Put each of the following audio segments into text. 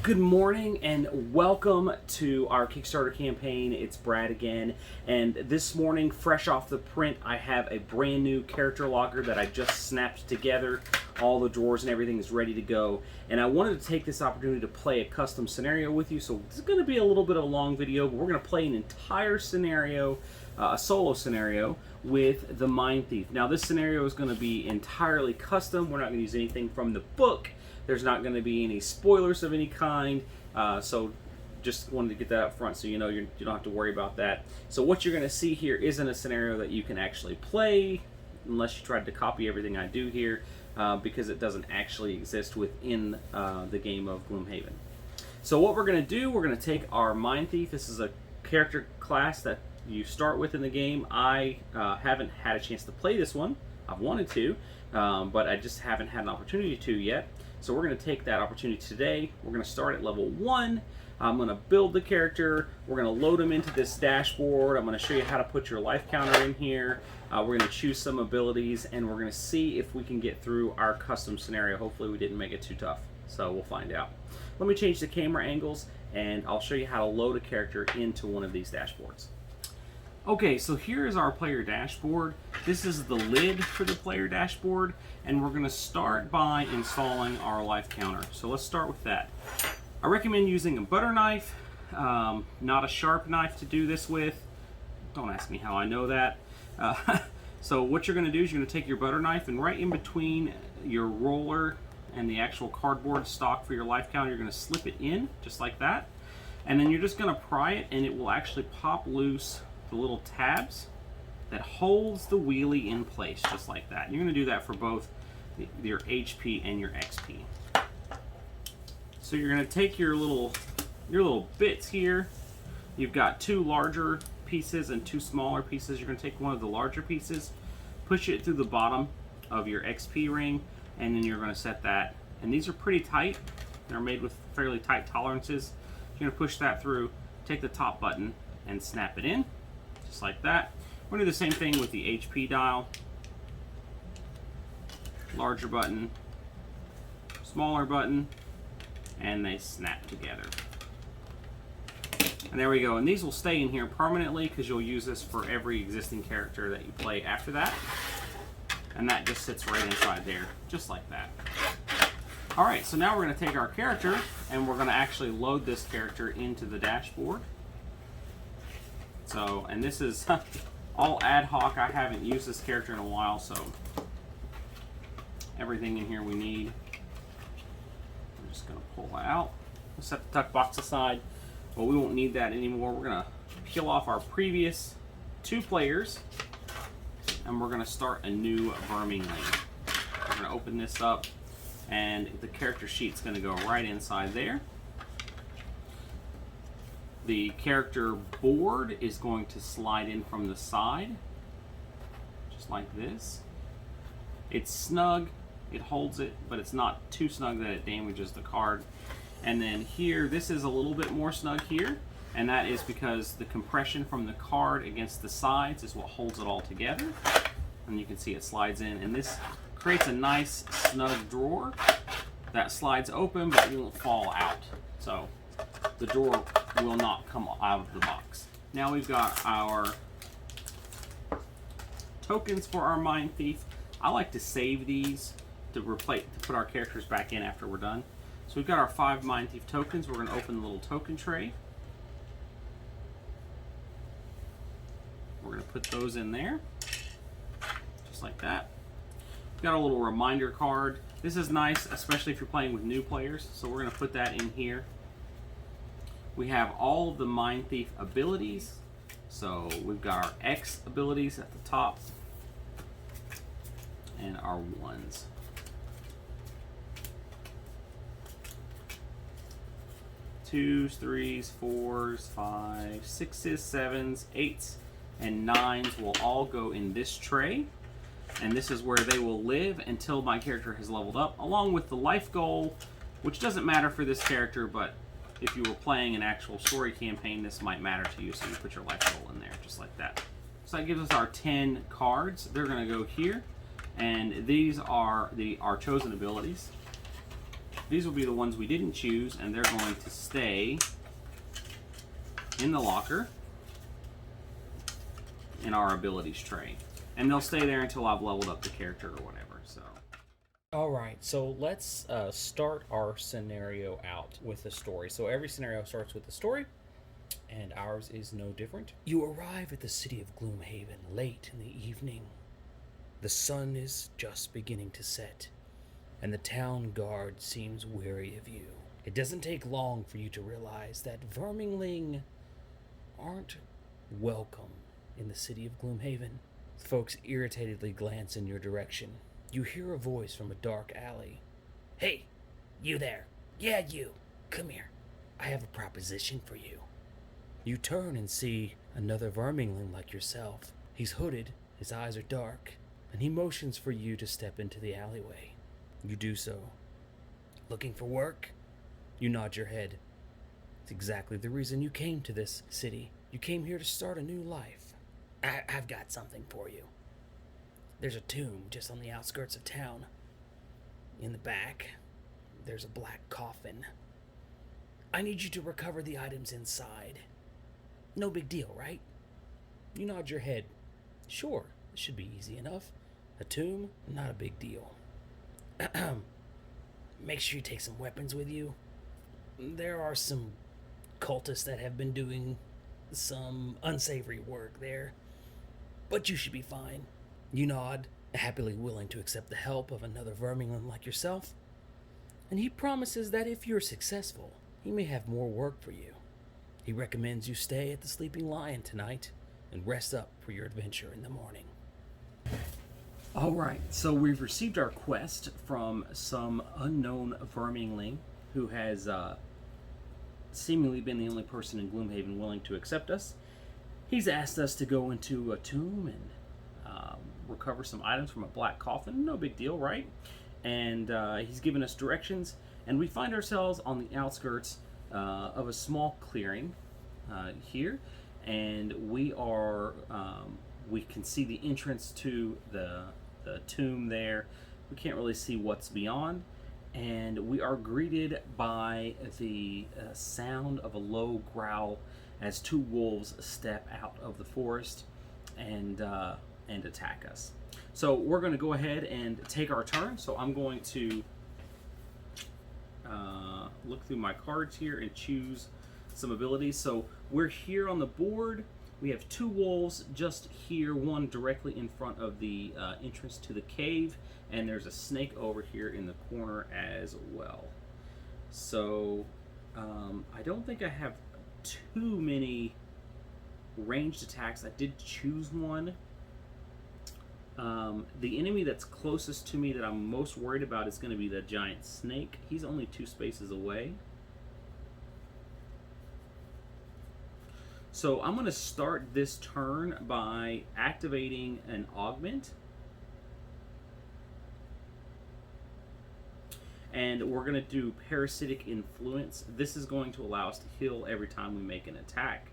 Good morning and welcome to our Kickstarter campaign. It's Brad again, and this morning, fresh off the print, I have a brand new character logger that I just snapped together. All the drawers and everything is ready to go, and I wanted to take this opportunity to play a custom scenario with you. So this is going to be a little bit of a long video, but we're going to play an entire scenario, a solo scenario with the Mind Thief. Now this scenario is going to be entirely custom. We're not going to use anything from the book. There's not going to be any spoilers of any kind, so just wanted to get that up front so you know you don't have to worry about that. So what you're going to see here isn't a scenario that you can actually play unless you tried to copy everything I do here, because it doesn't actually exist within the game of Gloomhaven. So what we're going to do, we're going to take our Mind Thief. This is a character class that you start with in the game. I haven't had a chance to play this one. I've wanted to, but I just haven't had an opportunity to yet. So we're going to take that opportunity today. We're going to start at level 1. I'm going to build the character. We're going to load them into this dashboard. I'm going to show you how to put your life counter in here. We're going to choose some abilities, and we're going to see if we can get through our custom scenario. Hopefully we didn't make it too tough, so we'll find out. Let me change the camera angles, and I'll show you how to load a character into one of these dashboards. Okay, so here is our player dashboard. This is the lid for the player dashboard, and we're going to start by installing our life counter. So let's start with that. I recommend using a butter knife, not a sharp knife to do this with. Don't ask me how I know that. So what you're going to do is you're going to take your butter knife, and right in between your roller and the actual cardboard stock for your life counter, you're going to slip it in just like that. And then you're just going to pry it, and it will actually pop loose the little tabs that holds the wheelie in place, just like that. You're going to do that for both your HP and your XP. So you're going to take your little bits here. You've got 2 larger pieces and 2 smaller pieces. You're going to take one of the larger pieces, push it through the bottom of your XP ring, and then you're going to set that. And these are pretty tight. They're made with fairly tight tolerances. You're going to push that through, take the top button, and snap it in. Just like that. We're going to do the same thing with the HP dial. Larger button, smaller button, and they snap together. And there we go. And these will stay in here permanently because you'll use this for every existing character that you play after that. And that just sits right inside there, just like that. Alright, so now we're going to take our character and we're going to actually load this character into the dashboard. So, and this is all ad hoc. I haven't used this character in a while, so everything in here we need. I'm just going to pull that out. We'll set the tuck box aside, but we won't need that anymore. We're going to peel off our previous 2 players, and we're going to start a new Verming lane. We're going to open this up, and the character sheet's going to go right inside there. The character board is going to slide in from the side, just like this. It's snug, it holds it, but it's not too snug that it damages the card. And then here, this is a little bit more snug here, and that is because the compression from the card against the sides is what holds it all together. And you can see it slides in, and this creates a nice snug drawer that slides open but won't fall out. So the drawer will not come out of the box. Now we've got our tokens for our Mind Thief. I like to save these to put our characters back in after we're done. So we've got our 5 Mind Thief tokens. We're going to open the little token tray. We're going to put those in there, just like that. We've got a little reminder card. This is nice, especially if you're playing with new players. So we're going to put that in here. We have all of the Mind Thief abilities. So we've got our X abilities at the top and our 1s. 2s, 3s, 4s, 5s, 6s, 7s, 8s, and 9s will all go in this tray. And this is where they will live until my character has leveled up, along with the life goal, which doesn't matter for this character, but if you were playing an actual story campaign, this might matter to you, so you put your life goal in there, just like that. So that gives us our 10 cards. They're going to go here, and these are our chosen abilities. These will be the ones we didn't choose, and they're going to stay in the locker in our abilities tray. And they'll stay there until I've leveled up the character or whatever. So. Alright, so let's start our scenario out with a story. So every scenario starts with a story, and ours is no different. You arrive at the city of Gloomhaven late in the evening. The sun is just beginning to set, and the town guard seems weary of you. It doesn't take long for you to realize that Vermingling aren't welcome in the city of Gloomhaven. Folks irritatedly glance in your direction. You hear a voice from a dark alley. Hey, you there. Yeah, you. Come here. I have a proposition for you. You turn and see another Vermingling like yourself. He's hooded, his eyes are dark, and he motions for you to step into the alleyway. You do so. Looking for work? You nod your head. It's exactly the reason you came to this city. You came here to start a new life. I've got something for you. There's a tomb just on the outskirts of town. In the back, there's a black coffin. I need you to recover the items inside. No big deal, right? You nod your head. Sure, it should be easy enough. A tomb, not a big deal. Make sure you take some weapons with you. There are some cultists that have been doing some unsavory work there, but you should be fine. You nod, happily willing to accept the help of another Vermingling like yourself, and he promises that if you're successful, he may have more work for you. He recommends you stay at the Sleeping Lion tonight and rest up for your adventure in the morning. Alright, so we've received our quest from some unknown Vermingling who has seemingly been the only person in Gloomhaven willing to accept us. He's asked us to go into a tomb and recover some items from a black coffin. No big deal, right? And he's given us directions, and we find ourselves on the outskirts of a small clearing here, and we can see the entrance to the tomb there. We can't really see what's beyond, and we are greeted by the sound of a low growl as two wolves step out of the forest and attack us. So we're going to go ahead and take our turn. So I'm going to look through my cards here and choose some abilities. So we're here on the board. We have two wolves just here, one directly in front of the entrance to the cave, and there's a snake over here in the corner as well. So I don't think I have too many ranged attacks. I did choose one. The enemy that's closest to me that I'm most worried about is going to be the giant snake. He's only 2 spaces away. So I'm going to start this turn by activating an augment. And we're going to do parasitic influence. This is going to allow us to heal every time we make an attack.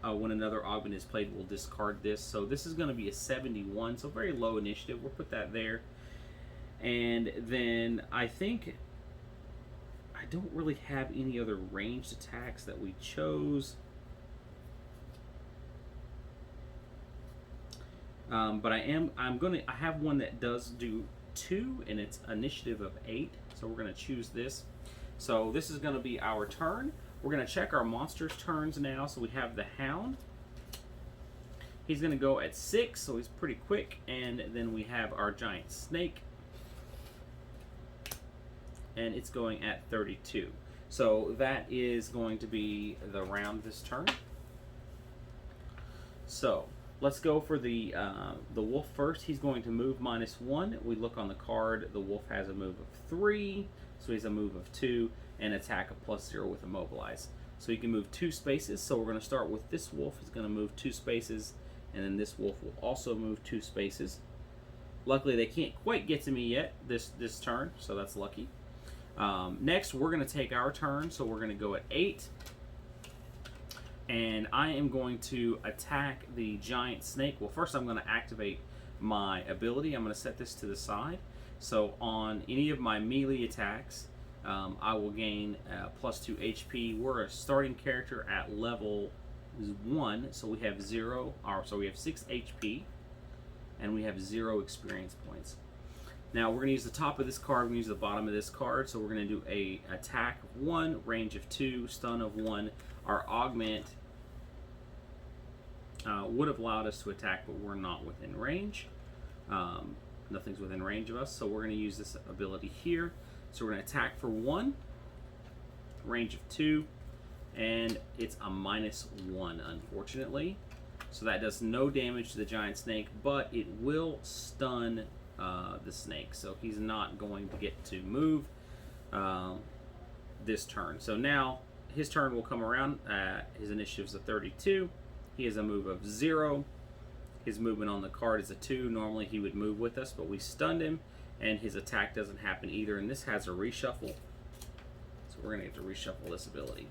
When another augment is played, we'll discard this. So this is going to be a 71, so very low initiative. We'll put that there. And then I think I don't really have any other ranged attacks that we chose. But I have one that does do 2, and it's initiative of 8. So we're going to choose this. So this is going to be our turn. We're going to check our monsters' turns now. So we have the Hound. He's going to go at 6, so he's pretty quick. And then we have our giant snake, and it's going at 32. So that is going to be the round this turn. So let's go for the wolf first. He's going to move -1. We look on the card. The wolf has a move of 3, so he's a move of 2, and attack of +0 with immobilize. So he can move 2 spaces. So we're going to start with this wolf. He's going to move 2 spaces, and then this wolf will also move 2 spaces. Luckily, they can't quite get to me yet this turn, so that's lucky. Next, we're going to take our turn. So we're going to go at 8. And I am going to attack the giant snake. Well, first I'm going to activate my ability. I'm going to set this to the side. So on any of my melee attacks, I will gain +2 HP. We're a starting character at level 1, so we have 6 HP, and we have 0 experience points. Now we're going to use the top of this card, we're going to use the bottom of this card, so we're going to do a attack of 1, range of 2, stun of 1. Our augment would have allowed us to attack, but we're not within range. Nothing's within range of us, so we're going to use this ability here. So we're going to attack for 1, range of 2, and it's a -1, unfortunately. So that does no damage to the giant snake, but it will stun the snake, so he's not going to get to move this turn. So now his turn will come around. His initiative's a 32. He has a move of 0. His movement on the card is a 2. Normally he would move with us, but we stunned him, and his attack doesn't happen either. And this has a reshuffle, so we're going to get to reshuffle this ability.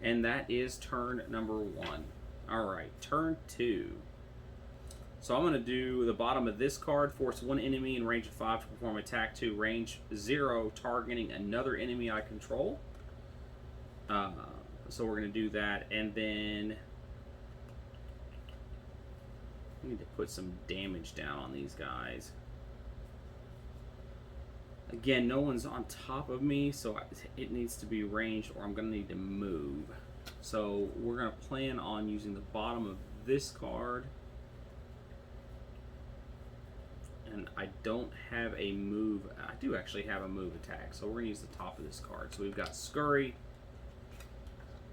And that is turn number 1. Alright, turn 2. So I'm going to do the bottom of this card, force one enemy in range of 5 to perform attack 2, range 0, targeting another enemy I control. So we're going to do that, and then I need to put some damage down on these guys. Again, no one's on top of me, so it needs to be ranged, or I'm going to need to move. So we're going to plan on using the bottom of this card. And I don't have a move. I do actually have a move attack, so we're going to use the top of this card. So we've got Scurry,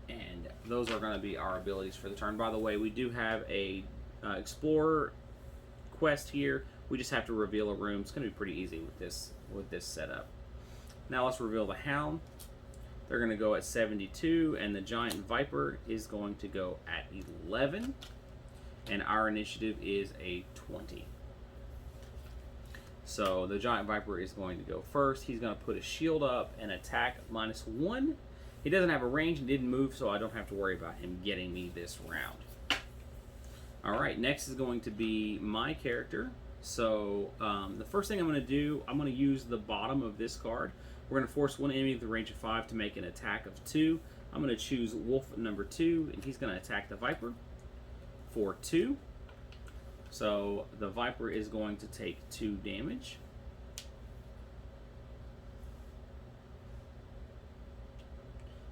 and those are going to be our abilities for the turn. By the way, we do have a Explorer quest here. We just have to reveal a room. It's going to be pretty easy with this setup. Now let's reveal the Hound. They're going to go at 72, and the Giant Viper is going to go at 11, and our initiative is a 20. So the Giant Viper is going to go first. He's going to put a shield up and attack -1. He doesn't have a range and didn't move, so I don't have to worry about him getting me this round. Alright, next is going to be my character. So the first thing I'm going to do, I'm going to use the bottom of this card. We're going to force one enemy with the range of 5 to make an attack of 2. I'm going to choose Wolf number 2, and he's going to attack the Viper for 2. So the Viper is going to take 2 damage.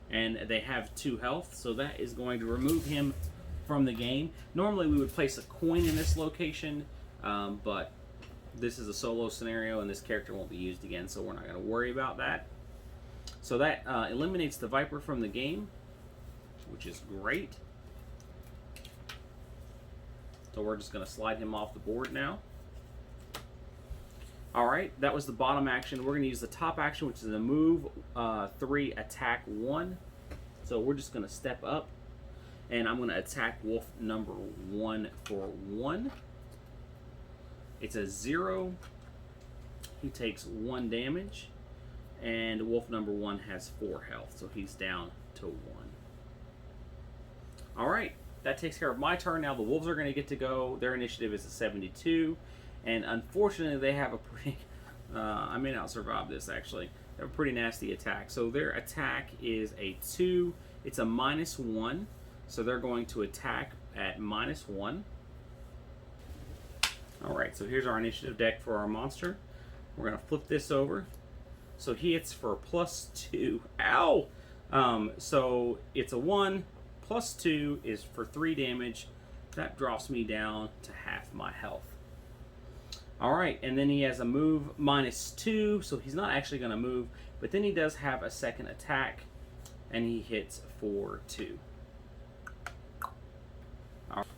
And they have 2 health, so that is going to remove him from the game. Normally we would place a coin in this location, but this is a solo scenario and this character won't be used again, so we're not going to worry about that. So that eliminates the Viper from the game, which is great. So we're just going to slide him off the board now. Alright, that was the bottom action. We're going to use the top action, which is a move 3, attack 1. So we're just going to step up, and I'm going to attack Wolf number 1 for 1. It's a 0. He takes 1 damage, and Wolf number 1 has 4 health, so he's down to 1. Alright, that takes care of my turn. Now the Wolves are going to get to go. Their initiative is a 72. And unfortunately, they have a pretty... I may not survive this, actually. They have a pretty nasty attack. So their attack is a 2. It's a -1. So they're going to attack at -1. Alright, so here's our initiative deck for our monster. We're going to flip this over. So he hits for +2. Ow! So it's a 1. +2 is for 3 damage. That drops me down to half my health. Alright, and then he has a move -2, so he's not actually going to move, but then he does have a second attack, and he hits for 2.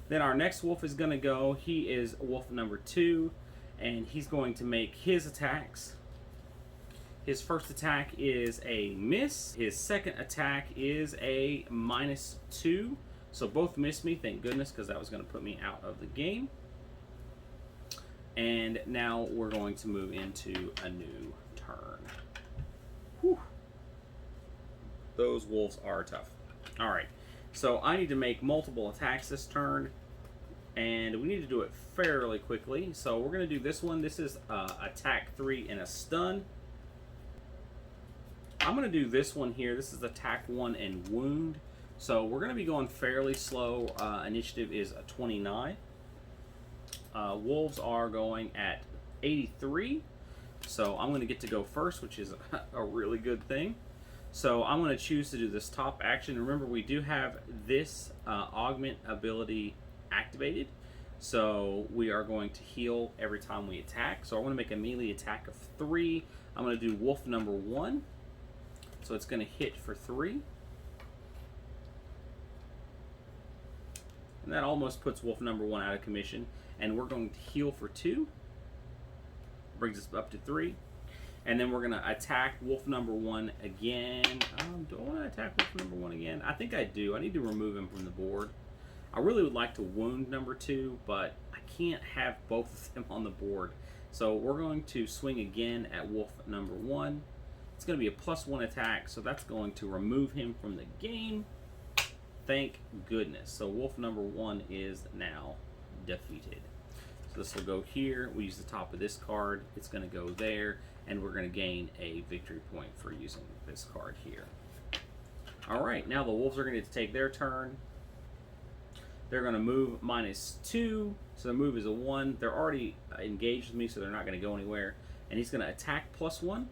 Then our next wolf is going to go. He is wolf number 2, and he's going to make his attacks. His first attack is a miss. His second attack is a -2. So both miss me, thank goodness, because that was going to put me out of the game. And now we're going to move into a new turn. Whew. Those wolves are tough. Alright, so I need to make multiple attacks this turn. And we need to do it fairly quickly. So we're going to do this one. This is attack 3 and a stun. I'm going to do this one here. This is attack 1 and wound. So we're going to be going fairly slow. Initiative is a 29. Wolves are going at 83. So I'm going to get to go first, which is a really good thing. So I'm going to choose to do this top action. Remember, we do have this augment ability activated. So we are going to heal every time we attack. So I want to make a melee attack of 3. I'm going to do wolf number 1. So it's going to hit for 3. And that almost puts wolf number 1 out of commission. And we're going to heal for 2. Brings us up to 3. And then we're going to attack wolf number 1 again. Do I want to attack wolf number 1 again? I think I do. I need to remove him from the board. I really would like to wound number 2, but I can't have both of them on the board. So we're going to swing again at wolf number 1. It's going to be a +1 attack, so that's going to remove him from the game. Thank goodness. So wolf number 1 is now defeated. So this will go here. We use the top of this card. It's going to go there, and we're going to gain a victory point for using this card here. All right, now the wolves are going to take their turn. They're going to move -2, so the move is a 1. They're already engaged with me, so they're not going to go anywhere. And he's going to attack +1.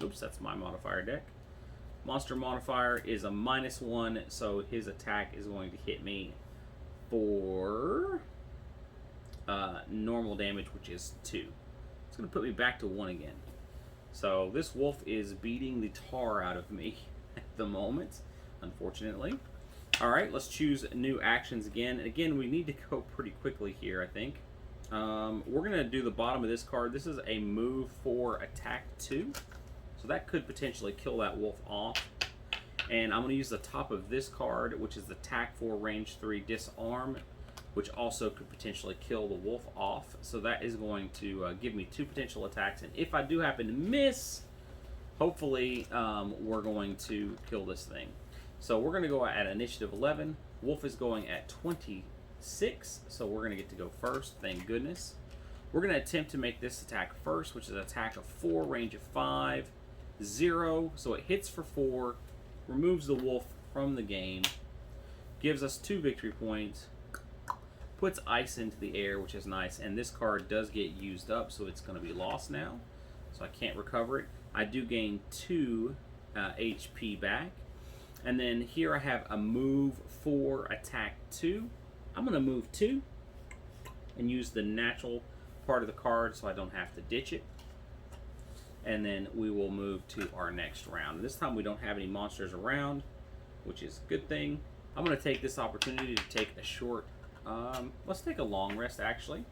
Oops, that's my modifier deck. Monster modifier is a -1, so his attack is going to hit me for normal damage, which is 2. It's going to put me back to 1 again. So this wolf is beating the tar out of me at the moment, unfortunately. Alright, let's choose new actions again. And again, we need to go pretty quickly here, I think. We're going to do the bottom of this card. This is a move for attack 2. So that could potentially kill that wolf off. And I'm going to use the top of this card, which is attack 4, range 3, disarm, which also could potentially kill the wolf off. So that is going to give me 2 potential attacks. And if I do happen to miss, hopefully we're going to kill this thing. So we're going to go at initiative 11. Wolf is going at 26, so we're going to get to go first, thank goodness. We're going to attempt to make this attack first, which is an attack of 4, range of 5, 0. So it hits for 4, removes the wolf from the game, gives us 2 victory points, puts ice into the air, which is nice, and this card does get used up, so it's going to be lost now. So I can't recover it. I do gain 2 HP back. And then here I have a move for attack 2. I'm going to move 2 and use the natural part of the card so I don't have to ditch it. And then we will move to our next round. This time we don't have any monsters around, which is a good thing. I'm going to take this opportunity to take a short, let's take a long rest actually.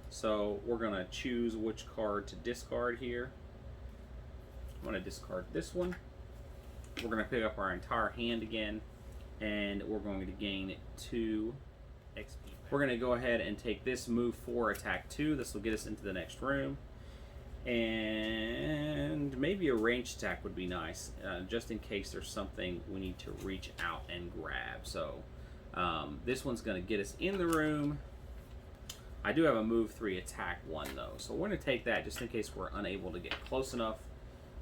So we're going to choose which card to discard here. I'm going to discard this one. We're going to pick up our entire hand again, and we're going to gain 2 XP. We're going to go ahead and take this move for attack 2. This will get us into the next room. And maybe a ranged attack would be nice, just in case there's something we need to reach out and grab. So this one's going to get us in the room. I do have a move 3 attack 1 though, so we're going to take that just in case we're unable to get close enough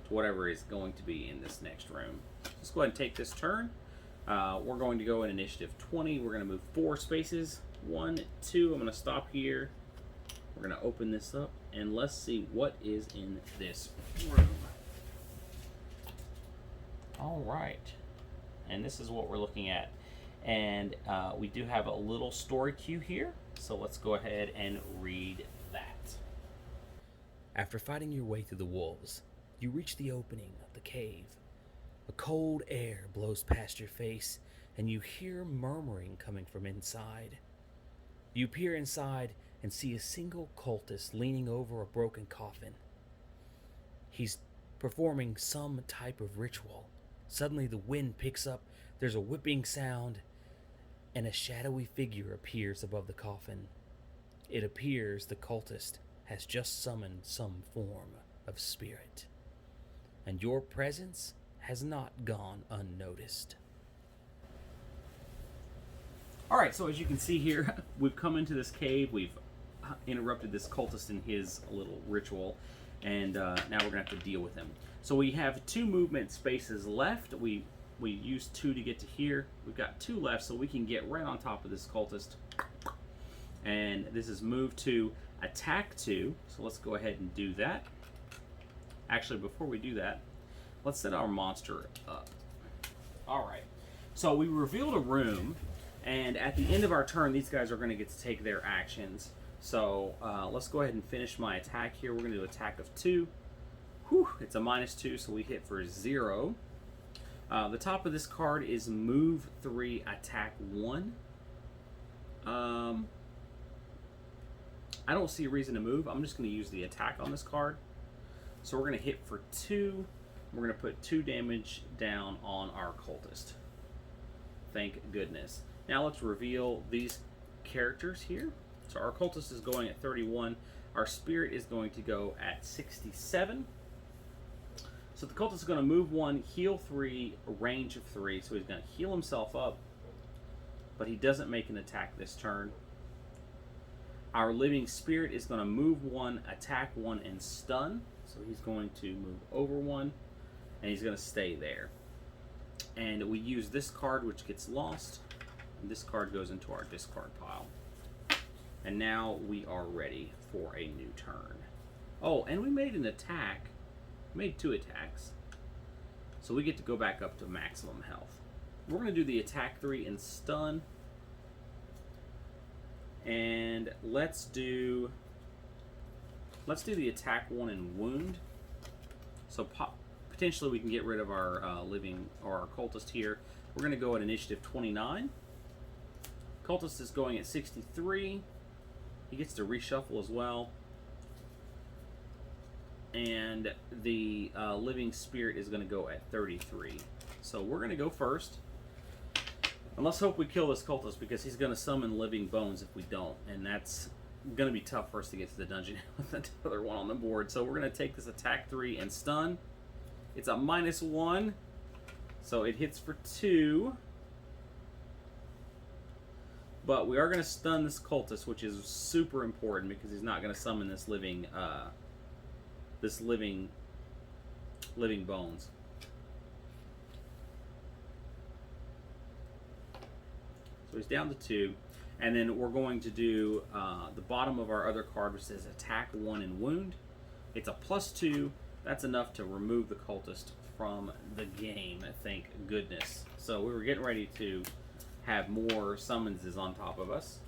to whatever is going to be in this next room. Let's go ahead and take this turn. We're going to go in initiative 20. We're going to move 4 spaces. 1, 2. I'm going to stop here. We're going to open this up, and let's see what is in this room. All right. And this is what we're looking at. And we do have a little story cue here, so let's go ahead and read that. After fighting your way through the wolves, you reach the opening of the cave. A cold air blows past your face, and you hear murmuring coming from inside. You peer inside and see a single cultist leaning over a broken coffin. He's performing some type of ritual. Suddenly the wind picks up, there's a whipping sound, and a shadowy figure appears above the coffin. It appears the cultist has just summoned some form of spirit, and your presence has not gone unnoticed. All right, so as you can see here, we've come into this cave. We've interrupted this cultist in his little ritual, and now we're gonna have to deal with him. So we have 2 movement spaces left. We used 2 to get to here. We've got 2 left, so we can get right on top of this cultist. And this is move to attack 2. So let's go ahead and do that. Actually, before we do that, let's set our monster up. All right. So we revealed a room. And at the end of our turn, these guys are going to get to take their actions. So let's go ahead and finish my attack here. We're going to do attack of 2. Whew, it's a -2, so we hit for 0. The top of this card is move 3, attack 1. I don't see a reason to move. I'm just going to use the attack on this card. So we're going to hit for 2. We're going to put 2 damage down on our cultist. Thank goodness. Now let's reveal these characters here. So our cultist is going at 31. Our spirit is going to go at 67. So the cultist is going to move 1, heal 3, range of 3. So he's going to heal himself up, but he doesn't make an attack this turn. Our living spirit is going to move 1, attack 1, and stun. So he's going to move over 1, and he's going to stay there. And we use this card, which gets lost. This card goes into our discard pile. And now we are ready for a new turn. Oh, and we made an attack. We made 2 attacks. So we get to go back up to maximum health. We're going to do the attack 3 and stun. And let's do the attack 1 and wound. So potentially we can get rid of our living or our cultist here. We're going to go at initiative 29. Cultist is going at 63. He gets to reshuffle as well. And the living spirit is going to go at 33. So we're going to go first. And let's hope we kill this cultist, because he's going to summon living bones if we don't. And that's going to be tough for us to get to the dungeon with another one on the board. So we're going to take this attack 3 and stun. It's a -1. So it hits for 2. But we are going to stun this cultist, which is super important because he's not going to summon this living bones. So he's down to 2, and then we're going to do the bottom of our other card, which says attack 1 and wound. It's a +2. That's enough to remove the cultist from the game. Thank goodness. So we were getting ready to have more summonses on top of us,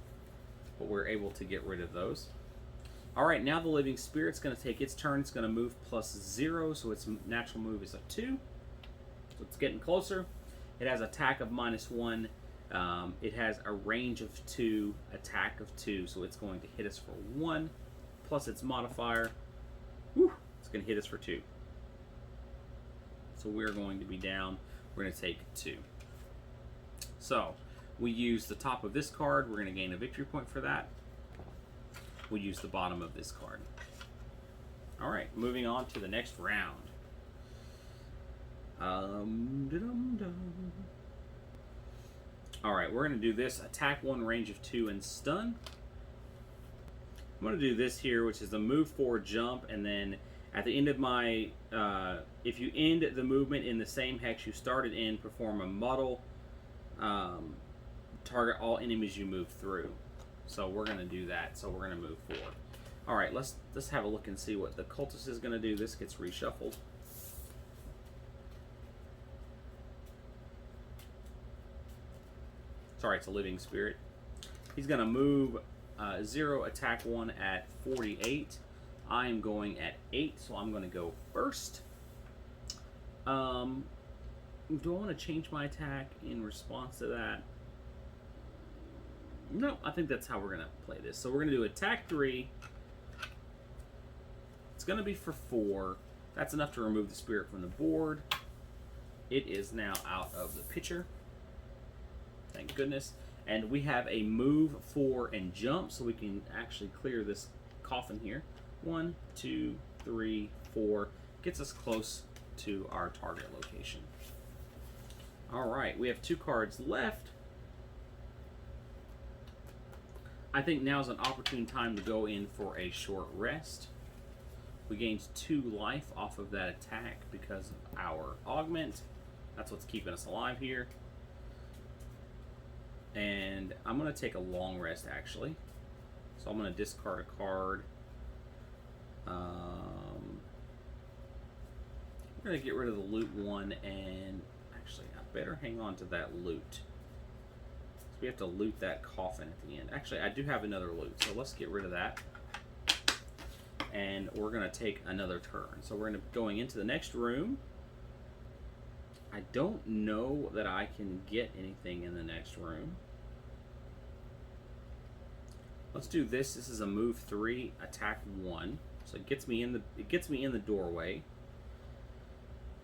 but we're able to get rid of those. All right, now the living spirit's going to take its turn. It's going to move +0, so its natural move is a 2. So it's getting closer. It has attack of -1. It has a range of 2, attack of 2, so it's going to hit us for 1, plus its modifier. Whew, it's going to hit us for 2. So we're going to be down. We're going to take 2. So we use the top of this card. We're going to gain a victory point for that. We use the bottom of this card. All right, moving on to the next round. All right, we're going to do this. Attack 1, range of 2, and stun. I'm going to do this here, which is the move 4, jump, and then at the end of my, if you end the movement in the same hex you started in, perform a muddle. Target all enemies you move through. So we're going to do that. So we're going to move 4. All right, let's have a look and see what the cultist is going to do. This gets reshuffled. Sorry, it's a living spirit. He's going to move 0, attack 1 at 48. I am going at 8, so I'm going to go first. Do I want to change my attack in response to that? No, I think that's how we're going to play this. So we're going to do attack 3. It's going to be for 4. That's enough to remove the spirit from the board. It is now out of the picture. Thank goodness. And we have a move 4 and jump, so we can actually clear this coffin here. 1, 2, 3, 4. Gets us close to our target location. All right, we have 2 cards left. I think now is an opportune time to go in for a short rest. We gained 2 life off of that attack because of our augment. That's what's keeping us alive here. And I'm going to take a long rest, actually. So I'm going to discard a card. We're going to get rid of the loot one, and actually, I better hang on to that loot. So we have to loot that coffin at the end. Actually, I do have another loot, so let's get rid of that. And we're going to take another turn. So we're going into the next room. I don't know that I can get anything in the next room. Let's do this. This is a move 3, attack 1. So it gets me in the doorway.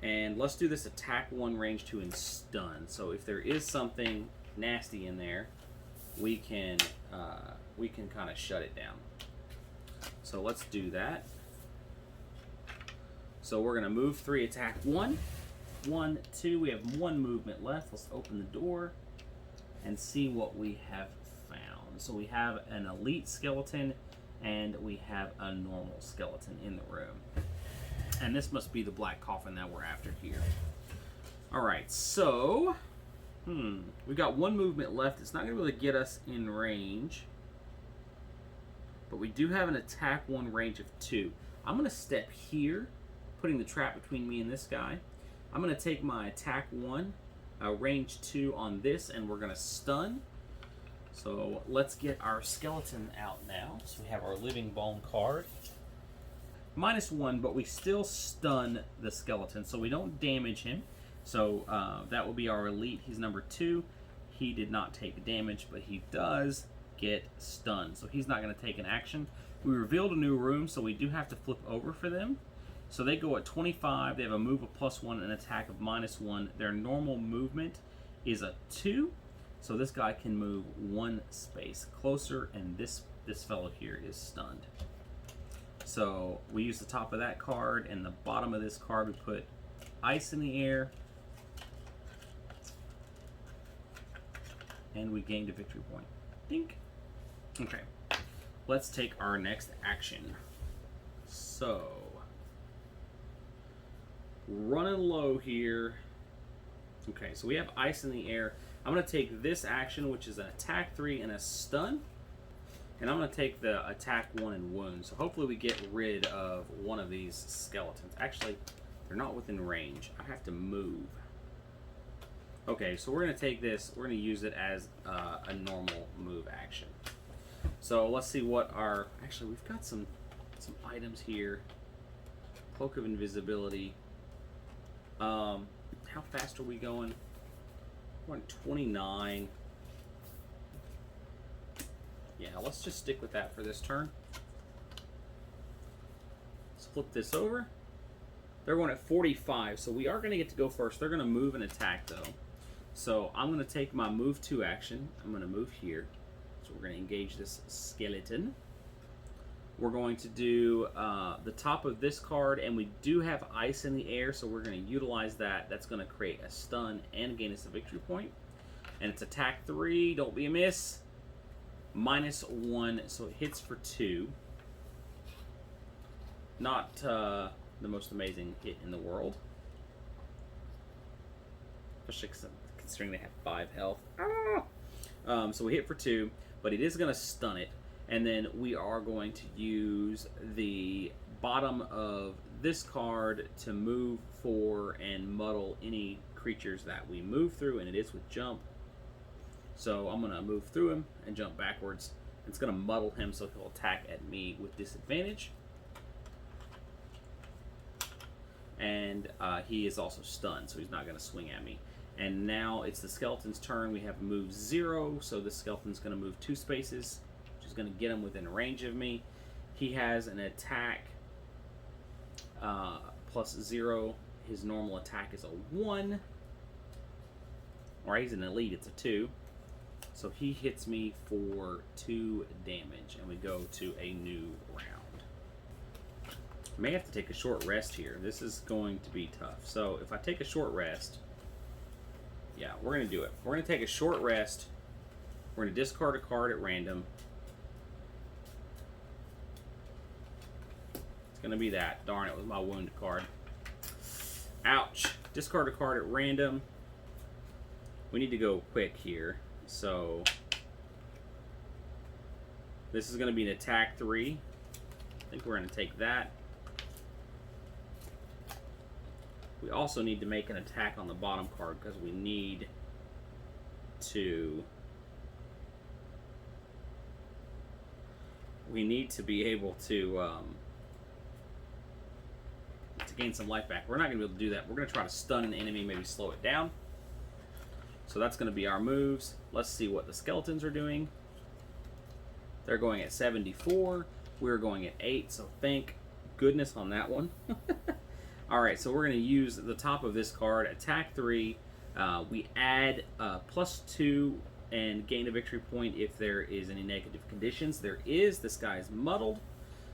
And let's do this attack 1, range 2, and stun. So if there is something nasty in there, we can kind of shut it down. So let's do that. So we're gonna move 3, attack 1. 1, 2. We have 1 movement left. Let's open the door and see what we have found. So we have an elite skeleton and we have a normal skeleton in the room. And this must be the black coffin that we're after here. Alright, so we got 1 movement left. It's not going to be able to get us in range. But we do have an attack 1, range of 2. I'm going to step here, putting the trap between me and this guy. I'm going to take my attack 1, range 2 on this, and we're going to stun. So let's get our skeleton out now. So we have our living bone card. -1, but we still stun the skeleton, so we don't damage him. So that will be our elite. He's number 2. He did not take damage, but he does get stunned. So he's not going to take an action. We revealed a new room, so we do have to flip over for them. So they go at 25. They have a move of +1 and an attack of -1. Their normal movement is a 2. So this guy can move 1 space closer, and this fellow here is stunned. So we use the top of that card, and the bottom of this card we put ice in the air. And we gained a victory point. Dink. Okay. Let's take our next action. So, running low here. Okay, so we have ice in the air. I'm going to take this action, which is an attack 3 and a stun. And I'm going to take the attack 1 and wound. So hopefully we get rid of one of these skeletons. Actually, they're not within range. I have to move. Okay, so we're going to take this. We're going to use it as a normal move action. So let's see what our... Actually, we've got some items here. Cloak of Invisibility. How fast are we going? We're on 29. Yeah, let's just stick with that for this turn. Let's flip this over. They're going at 45, so we are going to get to go first. They're going to move and attack, though. So I'm going to take my move 2 action. I'm going to move here. So we're going to engage this skeleton. We're going to do the top of this card, and we do have ice in the air, so we're going to utilize that. That's going to create a stun and gain us a victory point. And it's attack 3. Don't be a miss. -1, so it hits for 2. Not the most amazing hit in the world. Especially considering they have 5 health. So we hit for 2, but it is going to stun it. And then we are going to use the bottom of this card to move for and muddle any creatures that we move through, and it is with jump. So I'm going to move through him and jump backwards. It's going to muddle him, so he'll attack at me with disadvantage. And he is also stunned, so he's not going to swing at me. And now it's the skeleton's turn. We have move 0, so the skeleton's going to move 2 spaces, which is going to get him within range of me. He has an attack +0. His normal attack is a 1. Or he's an elite, it's a 2. So he hits me for 2 damage, and we go to a new round. I may have to take a short rest here. This is going to be tough. So if I take a short rest, yeah, we're going to do it. We're going to take a short rest. We're going to discard a card at random. gonna be that. Darn, it was my wound card. Ouch. Discard a card at random. We need to go quick here. So this is gonna be an attack 3. I think we're gonna take that. We also need to make an attack on the bottom card because we need to be able to gain some life back. We're not going to be able to do that. We're going to try to stun an enemy, maybe slow it down. So that's going to be our moves. Let's see what the skeletons are doing. They're going at 74. We're going at 8, so thank goodness on that one. Alright, so we're going to use the top of this card, attack 3. We add +2 and gain a victory point if there is any negative conditions. There is. This guy is muddled.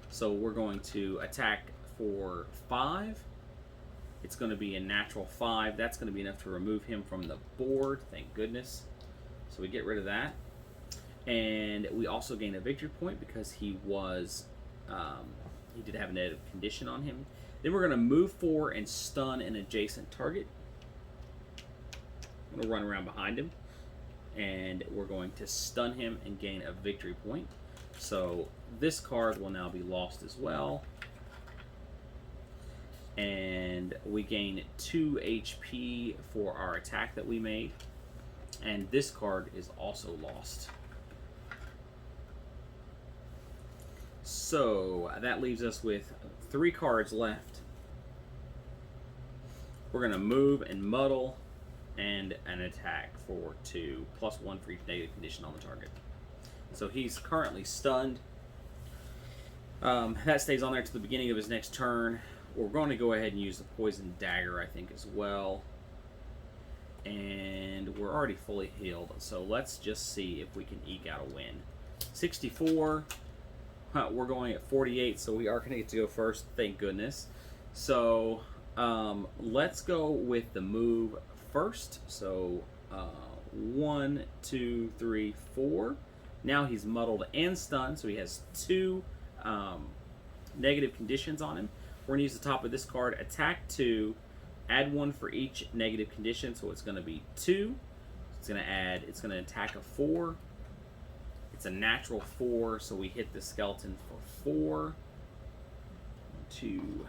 So we're going to attack for 5. It's going to be a natural 5. That's going to be enough to remove him from the board. Thank goodness. So we get rid of that. And we also gain a victory point because he was he did have a negative condition on him. Then we're going to move 4 and stun an adjacent target. I'm going to run around behind him. And we're going to stun him and gain a victory point. So this card will now be lost as well. And we gain 2 HP for our attack that we made. And this card is also lost. So that leaves us with 3 cards left. We're going to move and muddle and an attack for 2, +1 for each negative condition on the target. So he's currently stunned. That stays on there to the beginning of his next turn. We're going to go ahead and use the poison dagger, I think, as well. And we're already fully healed, so let's just see if we can eke out a win. 64. We're going at 48, so we are going to get to go first, thank goodness. So let's go with the move first. So 1, 2, 3, 4. Now he's muddled and stunned, so he has 2 negative conditions on him. We're going to use the top of this card, attack 2, add 1 for each negative condition, so it's going to be 2. It's going to attack a 4. It's a natural 4, so we hit the skeleton for 4. 1, 2,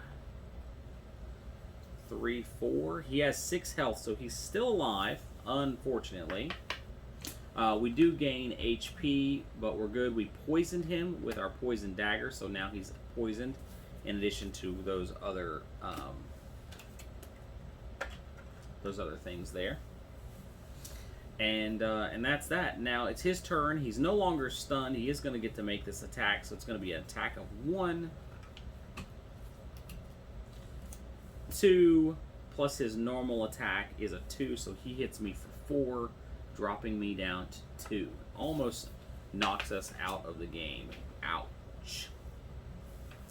3, 4. He has 6 health, so he's still alive, unfortunately. We do gain HP, but we're good. We poisoned him with our poison dagger, so now he's poisoned in addition to those other things there. And that's that. Now it's his turn. He's no longer stunned. He is going to get to make this attack, so it's going to be an attack of 1, 2, plus his normal attack is a 2, so he hits me for 4, dropping me down to 2. Almost knocks us out of the game. Ouch.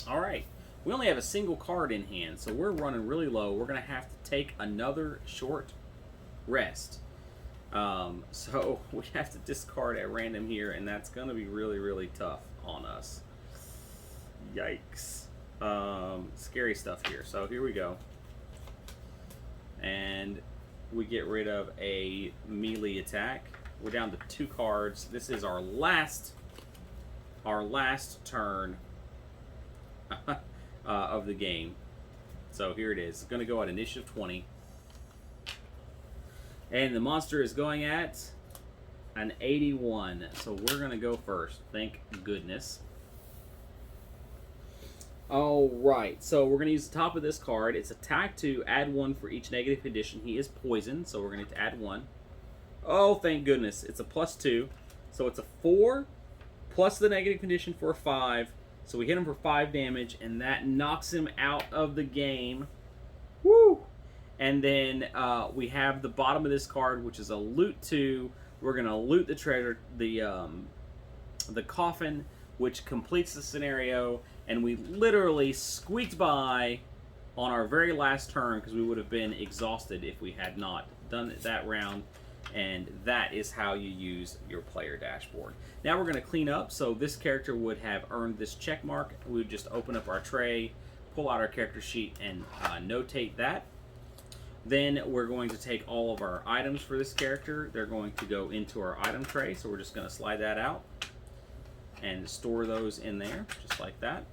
Alright. We only have a single card in hand, so we're running really low. We're going to have to take another short rest. So we have to discard at random here, and that's going to be really, really tough on us. Yikes. Scary stuff here. So here we go. And we get rid of a melee attack. We're down to 2 cards. This is our last turn of the game. So here it is. It's going to go at initiative 20. And the monster is going at an 81. So we're going to go first. Thank goodness. Alright, so we're going to use the top of this card. It's attack 2, add 1 for each negative condition. He is poisoned, so we're going to add 1. Oh, thank goodness. It's a +2. So it's a 4 plus the negative condition for a 5. So we hit him for 5 damage, and that knocks him out of the game. Woo! And then we have the bottom of this card, which is a loot 2. We're going to loot the treasure, the coffin, which completes the scenario. And we literally squeaked by on our very last turn because we would have been exhausted if we had not done it that round. And that is how you use your player dashboard. Now we're going to clean up. So this character would have earned this check mark. We would just open up our tray, pull out our character sheet and notate that. Then we're going to take all of our items for this character. They're going to go into our item tray, so we're just going to slide that out and store those in there, just like that.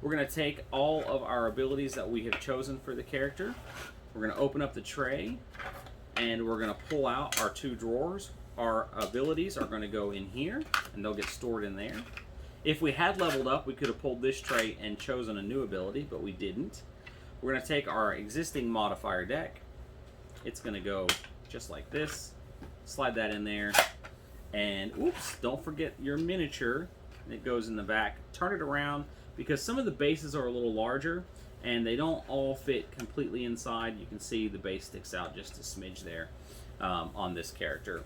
We're going to take all of our abilities that we have chosen for the character. We're going to open up the tray, and we're going to pull out our 2 drawers. Our abilities are going to go in here, and they'll get stored in there. If we had leveled up, we could have pulled this tray and chosen a new ability, but we didn't. We're going to take our existing modifier deck. It's going to go just like this. Slide that in there. And, oops, don't forget your miniature. It goes in the back. Turn it around, because some of the bases are a little larger, and they don't all fit completely inside. You can see the base sticks out just a smidge there on this character.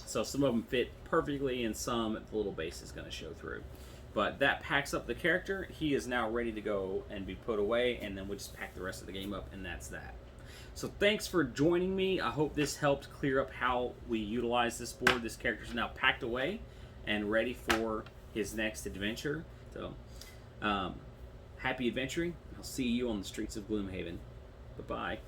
So some of them fit perfectly, and some the little base is going to show through. But that packs up the character. He is now ready to go and be put away, and then we just pack the rest of the game up, and that's that. So thanks for joining me. I hope this helped clear up how we utilize this board. This character is now packed away and ready for his next adventure. So happy adventuring. I'll see you on the streets of Gloomhaven. Bye-bye.